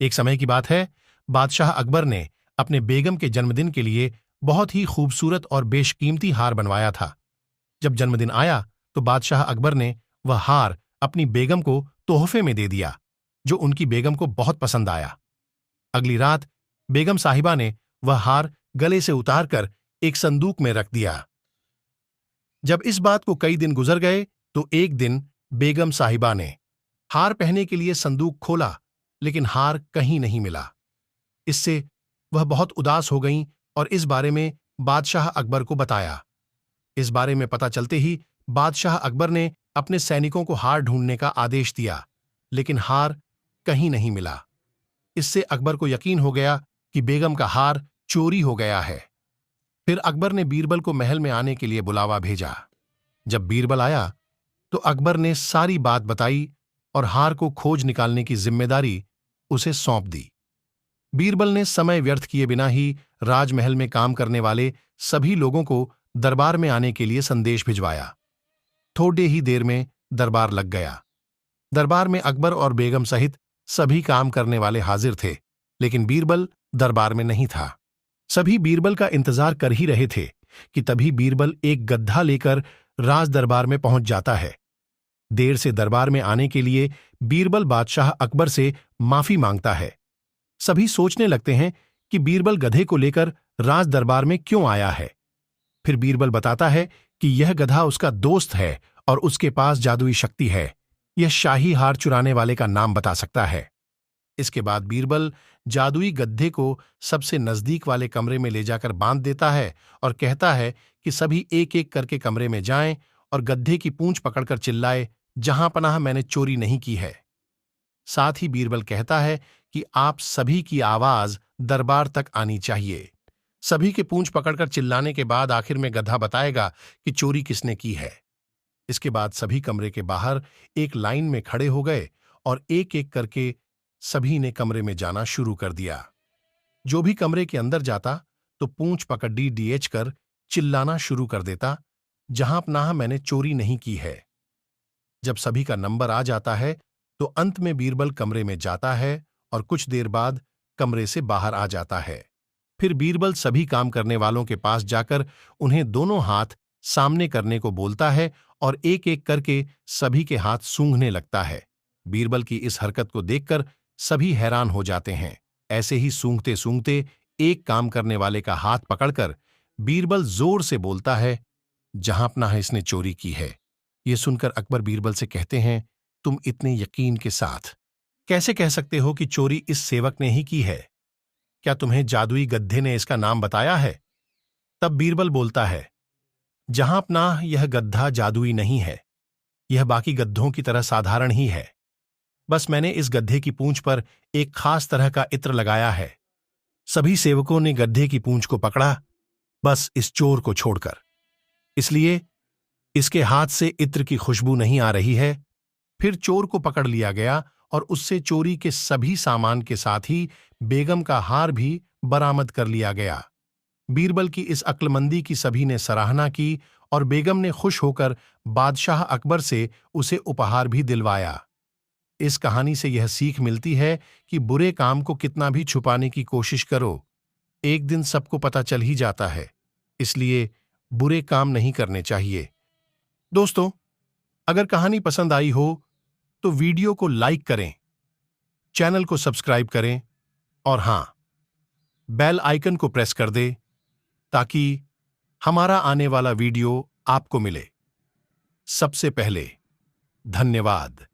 एक समय की बात है, बादशाह अकबर ने अपने बेगम के जन्मदिन के लिए बहुत ही खूबसूरत और बेशकीमती हार बनवाया था। जब जन्मदिन आया तो बादशाह अकबर ने वह हार अपनी बेगम को तोहफे में दे दिया, जो उनकी बेगम को बहुत पसंद आया। अगली रात बेगम साहिबा ने वह हार गले से उतारकर एक संदूक में रख दिया। जब इस बात को कई दिन गुजर गए तो एक दिन बेगम साहिबा ने हार पहनने के लिए संदूक खोला, लेकिन हार कहीं नहीं मिला। इससे वह बहुत उदास हो गईं और इस बारे में बादशाह अकबर को बताया। इस बारे में पता चलते ही बादशाह अकबर ने अपने सैनिकों को हार ढूंढने का आदेश दिया, लेकिन हार कहीं नहीं मिला। इससे अकबर को यकीन हो गया कि बेगम का हार चोरी हो गया है। फिर अकबर ने बीरबल को महल में आने के लिए बुलावा भेजा। जब बीरबल आया तो अकबर ने सारी बात बताई और हार को खोज निकालने की जिम्मेदारी उसे सौंप दी। बीरबल ने समय व्यर्थ किए बिना ही राजमहल में काम करने वाले सभी लोगों को दरबार में आने के लिए संदेश भिजवाया। थोड़े ही देर में दरबार लग गया। दरबार में अकबर और बेगम सहित सभी काम करने वाले हाजिर थे, लेकिन बीरबल दरबार में नहीं था। सभी बीरबल का इंतजार कर ही रहे थे कि तभी बीरबल एक गद्दा लेकर राज दरबार में पहुंच जाता है। देर से दरबार में आने के लिए बीरबल बादशाह अकबर से माफी मांगता है। सभी सोचने लगते हैं कि बीरबल गधे को लेकर राज दरबार में क्यों आया है। फिर बीरबल बताता है कि यह गधा उसका दोस्त है और उसके पास जादुई शक्ति है। यह शाही हार चुराने वाले का नाम बता सकता है। इसके बाद बीरबल जादुई गद्दे को सबसे नजदीक वाले कमरे में ले जाकर बांध देता है और कहता है कि सभी एक एक करके कमरे में जाएं और गद्दे की पूंछ पकड़कर चिल्लाए, जहां पनाह मैंने चोरी नहीं की है। साथ ही बीरबल कहता है कि आप सभी की आवाज दरबार तक आनी चाहिए। सभी के पूंछ पकड़कर चिल्लाने के बाद आखिर में गधा बताएगा कि चोरी किसने की है। इसके बाद सभी कमरे के बाहर एक लाइन में खड़े हो गए और एक एक करके सभी ने कमरे में जाना शुरू कर दिया। जो भी कमरे के अंदर जाता तो पूंछ पकड़ डीएच कर चिल्लाना शुरू कर देता, जहां पनाह मैंने चोरी नहीं की है। जब सभी का नंबर आ जाता है तो अंत में बीरबल कमरे में जाता है और कुछ देर बाद कमरे से बाहर आ जाता है। फिर बीरबल सभी काम करने वालों के पास जाकर उन्हें दोनों हाथ सामने करने को बोलता है और एक एक करके सभी के हाथ सूंघने लगता है। बीरबल की इस हरकत को देखकर सभी हैरान हो जाते हैं। ऐसे ही सूंघते सूंघते एक काम करने वाले का हाथ पकड़कर बीरबल जोर से बोलता है, जहां पनाह इसने चोरी की है। यह सुनकर अकबर बीरबल से कहते हैं, तुम इतने यकीन के साथ कैसे कह सकते हो कि चोरी इस सेवक ने ही की है? क्या तुम्हें जादुई गद्दे ने इसका नाम बताया है? तब बीरबल बोलता है, जहां पनाह यह गद्दा जादुई नहीं है, यह बाकी गद्दों की तरह साधारण ही है। बस मैंने इस गड्ढे की पूंछ पर एक खास तरह का इत्र लगाया है। सभी सेवकों ने गड्ढे की पूंछ को पकड़ा, बस इस चोर को छोड़कर। इसलिए इसके हाथ से इत्र की खुशबू नहीं आ रही है। फिर चोर को पकड़ लिया गया और उससे चोरी के सभी सामान के साथ ही बेगम का हार भी बरामद कर लिया गया। बीरबल की इस अक्लमंदी की सभी ने सराहना की और बेगम ने खुश होकर बादशाह अकबर से उसे उपहार भी दिलवाया। इस कहानी से यह सीख मिलती है कि बुरे काम को कितना भी छुपाने की कोशिश करो, एक दिन सबको पता चल ही जाता है। इसलिए बुरे काम नहीं करने चाहिए। दोस्तों, अगर कहानी पसंद आई हो तो वीडियो को लाइक करें, चैनल को सब्सक्राइब करें और हां, बेल आइकन को प्रेस कर दें ताकि हमारा आने वाला वीडियो आपको मिले सबसे पहले। धन्यवाद।